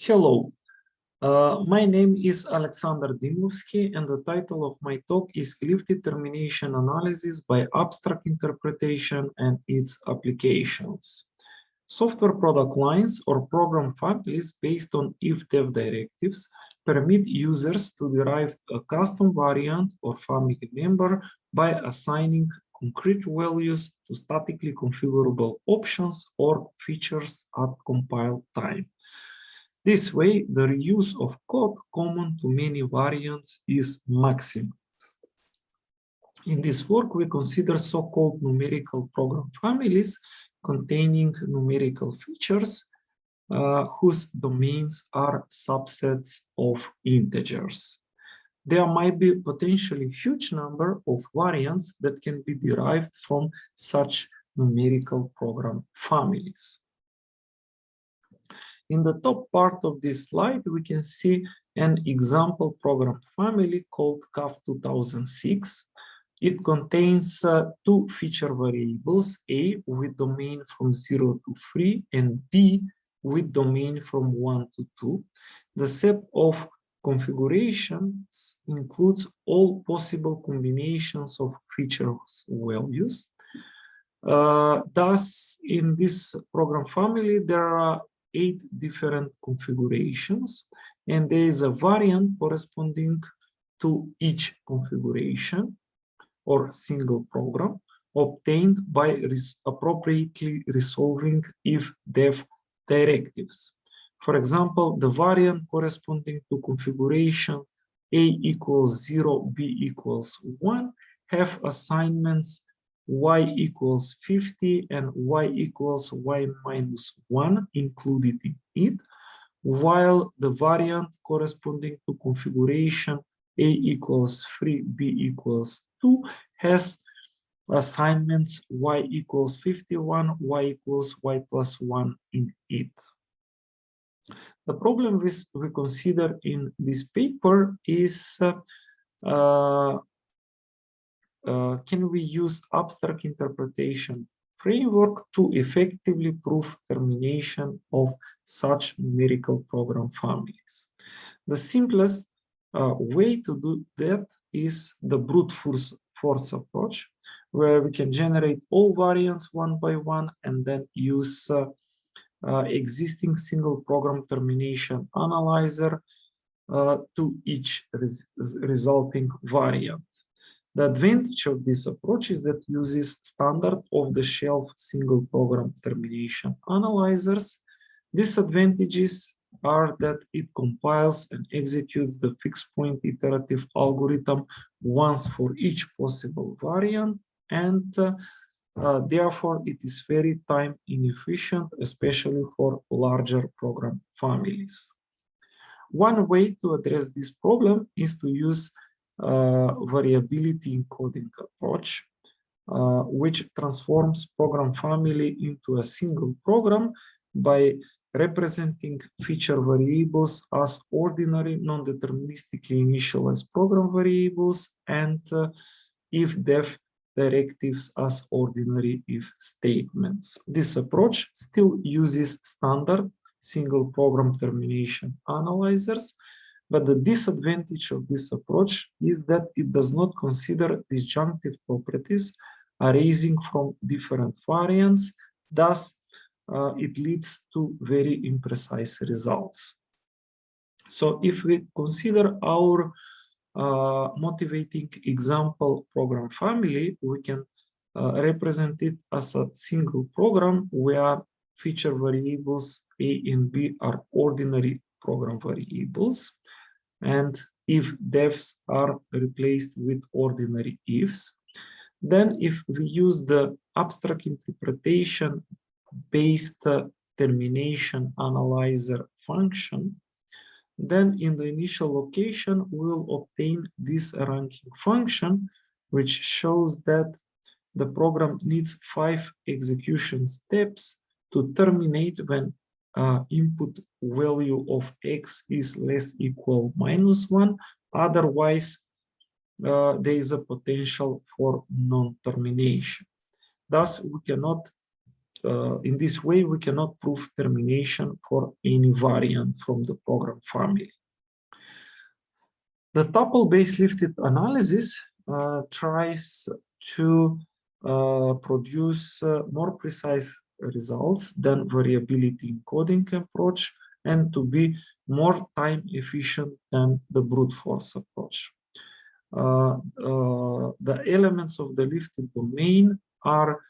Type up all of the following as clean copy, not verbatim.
Hello, my name is Alexander Dimovsky, and the title of my talk is Cliff Determination Analysis by Abstract Interpretation and its Applications. Software product lines or program families based on if-def directives permit users to derive a custom variant or family member by assigning concrete values to statically configurable options or features at compile time. This way, the reuse of code common to many variants is maximized. In this work, we consider so-called numerical program families containing numerical features whose domains are subsets of integers. There might be potentially huge number of variants that can be derived from such numerical program families. In the top part of this slide, we can see an example program family called CAF 2006. It contains two feature variables, A with domain from 0 to 3 and B with domain from 1 to 2. The set of configurations includes all possible combinations of features values. Thus, in this program family, there are 8 different configurations, and there is a variant corresponding to each configuration or single program obtained by appropriately resolving if-def directives. For example, the variant corresponding to configuration A equals 0, B equals 1 have assignments y equals 50 and y equals y minus 1 included in it, while the variant corresponding to configuration A equals 3, B equals 2 has assignments y equals 51, y equals y plus 1 in it. The problem we consider in this paper is can we use abstract interpretation framework to effectively prove termination of such numerical program families? The simplest way to do that is the brute force approach, where we can generate all variants one by one and then use existing single program termination analyzer to each resulting variant. The advantage of this approach is that it uses standard off-the-shelf single program termination analyzers. Disadvantages are that it compiles and executes the fixed point iterative algorithm once for each possible variant, and therefore it is very time inefficient, especially for larger program families. One way to address this problem is to use variability encoding approach, which transforms program family into a single program by representing feature variables as ordinary non-deterministically initialized program variables and if-def directives as ordinary if statements. This approach still uses standard single program termination analyzers, but the disadvantage of this approach is that it does not consider disjunctive properties arising from different variants. Thus, it leads to very imprecise results. So if we consider our motivating example program family, we can represent it as a single program where feature variables A and B are ordinary program variables, and if-defs are replaced with ordinary ifs. Then if we use the abstract interpretation based termination analyzer function, then in the initial location we will obtain this ranking function, which shows that the program needs 5 execution steps to terminate when input value of x is less equal -1. Otherwise, there is a potential for non-termination. Thus, we cannot in this way, we cannot prove termination for any variant from the program family. The tuple-based lifted analysis tries to produce more precise results than variability encoding approach and to be more time efficient than the brute force approach. The elements of the lifted domain are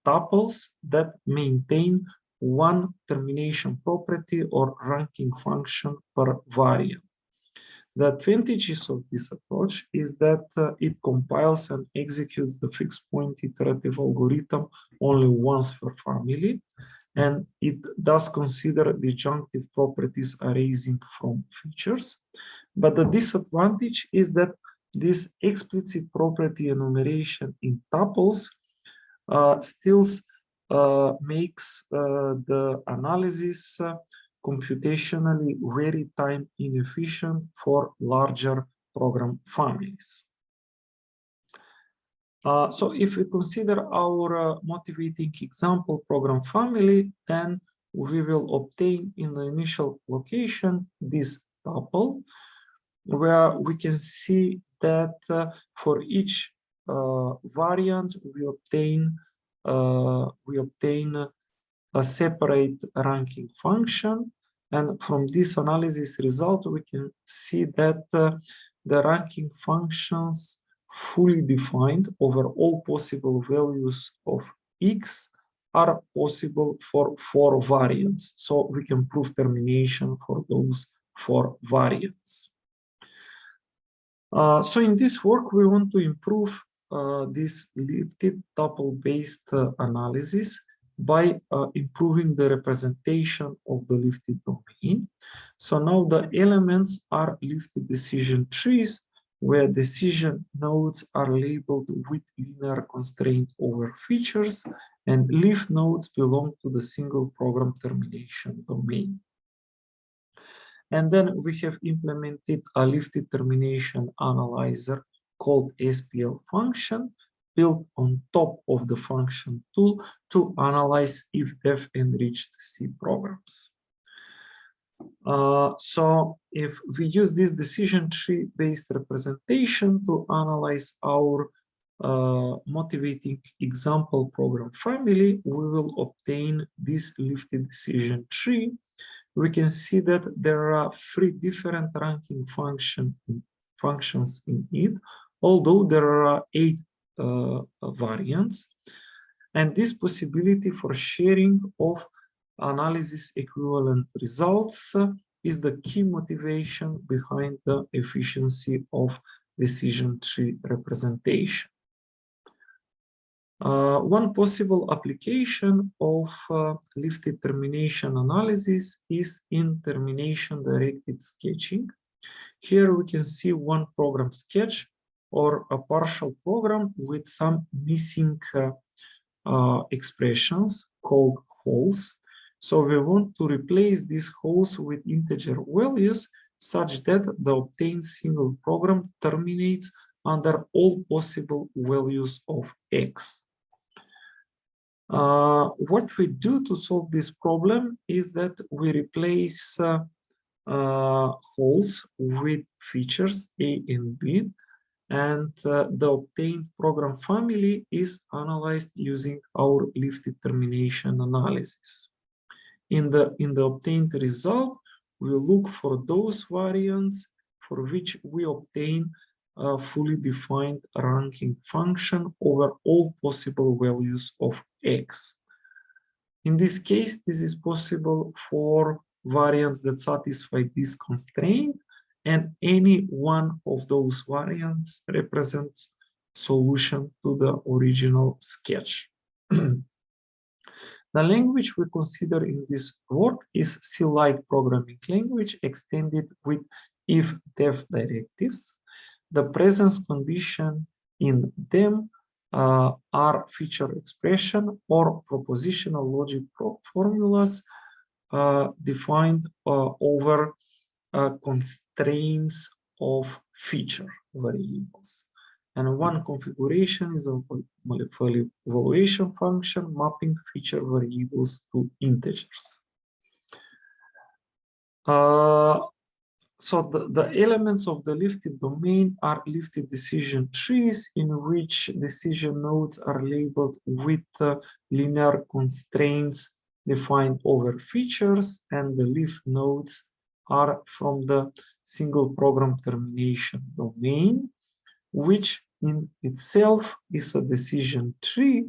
tuples that maintain one termination property or ranking function per variant. The advantages of this approach is that it compiles and executes the fixed point iterative algorithm only once per family, and it does consider disjunctive properties arising from features. But the disadvantage is that this explicit property enumeration in tuples still makes the analysis computationally very time inefficient for larger program families. So if we consider our motivating example program family, then we will obtain in the initial location this tuple, where we can see that for each variant we obtain a separate ranking function, and from this analysis result we can see that the ranking functions fully defined over all possible values of x are possible for 4 variants, so we can prove termination for those 4 variants. So in this work we want to improve this lifted tuple-based analysis by improving the representation of the lifted domain. So now the elements are lifted decision trees, where decision nodes are labeled with linear constraint over features, and leaf nodes belong to the single program termination domain. And then we have implemented a lifted termination analyzer called SPL function, built on top of the function tool to analyze if-def enriched C programs. So if we use this decision tree based representation to analyze our motivating example program family, we will obtain this lifted decision tree. We can see that there are 3 different ranking functions in it, although there are 8 variants, and this possibility for sharing of analysis equivalent results is the key motivation behind the efficiency of decision tree representation. One possible application of lifted termination analysis is in termination-directed sketching. Here we can see one program sketch or a partial program with some missing expressions called holes. So we want to replace these holes with integer values such that the obtained single program terminates under all possible values of x. What we do to solve this problem is that we replace holes with features A and B, and the obtained program family is analyzed using our lifted termination analysis. In the obtained result, we look for those variants for which we obtain a fully defined ranking function over all possible values of x. In this case, this is possible for variants that satisfy this constraint, and any one of those variants represents solution to the original sketch. The language we consider in this work is C-like programming language extended with if-def directives. The presence condition in them are feature expression or propositional logic formulas defined over constraints of feature variables. And one configuration is a evaluation function mapping feature variables to integers. So the elements of the lifted domain are lifted decision trees in which decision nodes are labeled with linear constraints defined over features, and the lift nodes are from the single program termination domain, which in itself is a decision tree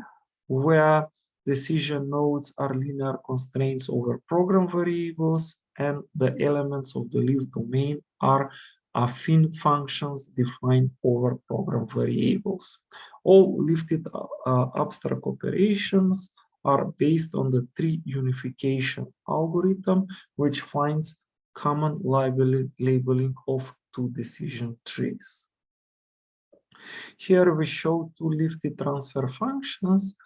where decision nodes are linear constraints over program variables, and the elements of the lift domain are affine functions defined over program variables. All lifted abstract operations are based on the tree unification algorithm, which finds common labeling of two decision trees. Here we show two lifted transfer functions.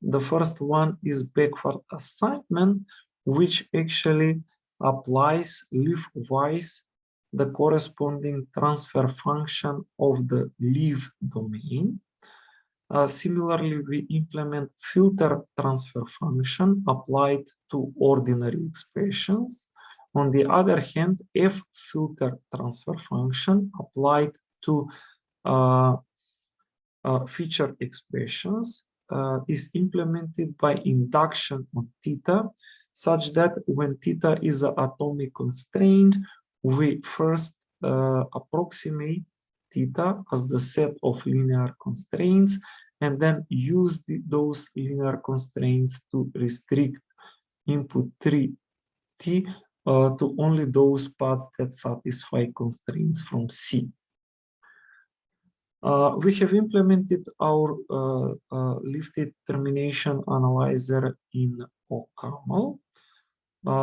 The first one is backward assignment, which actually applies leaf-wise the corresponding transfer function of the leaf domain. Similarly, we implement filter transfer function applied to ordinary expressions. On the other hand, F filter transfer function applied to feature expressions is implemented by induction on theta, such that when theta is an atomic constraint, we first approximate theta as the set of linear constraints, and then use those linear constraints to restrict input 3t to only those paths that satisfy constraints from C. We have implemented our lifted termination analyzer in OCaml.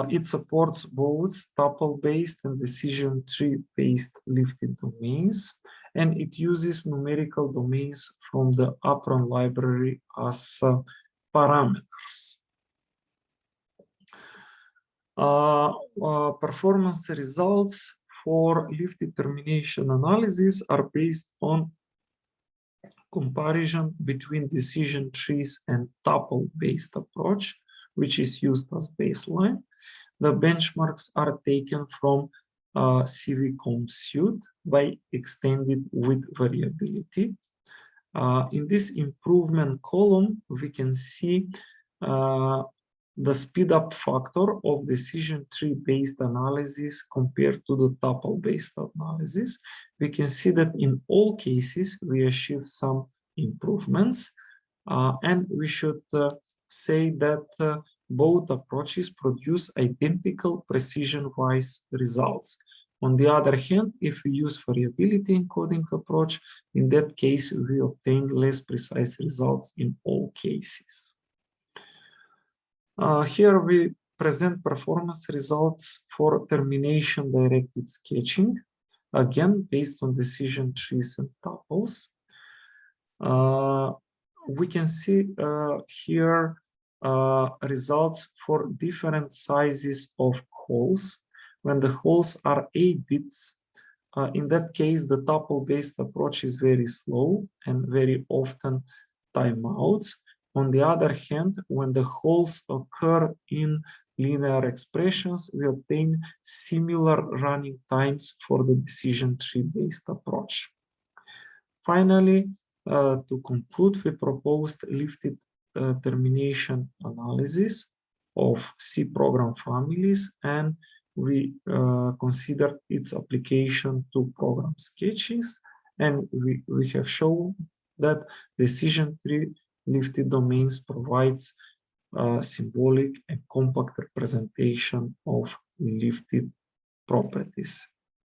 It supports both tuple-based and decision tree-based lifted domains, and it uses numerical domains from the Apron library as parameters. Performance results for lifted termination analysis are based on comparison between decision trees and tuple-based approach, which is used as baseline. The benchmarks are taken from CVCompSuite by extended with variability. In this improvement column, we can see the speed up factor of decision tree based analysis compared to the tuple based analysis. We can see that in all cases we achieve some improvements, and we should say that both approaches produce identical precision-wise results. On the other hand, if we use variability encoding approach, in that case we obtain less precise results in all cases. Here we present performance results for termination directed sketching, again based on decision trees and tuples. We can see here results for different sizes of holes. When the holes are 8 bits, in that case the tuple-based approach is very slow and very often timeouts. On the other hand, when the holes occur in linear expressions, we obtain similar running times for the decision tree-based approach. Finally, to conclude, we proposed lifted termination analysis of C program families, and we considered its application to program sketches, and we have shown that decision tree lifted domains provides symbolic and compact representation of lifted properties.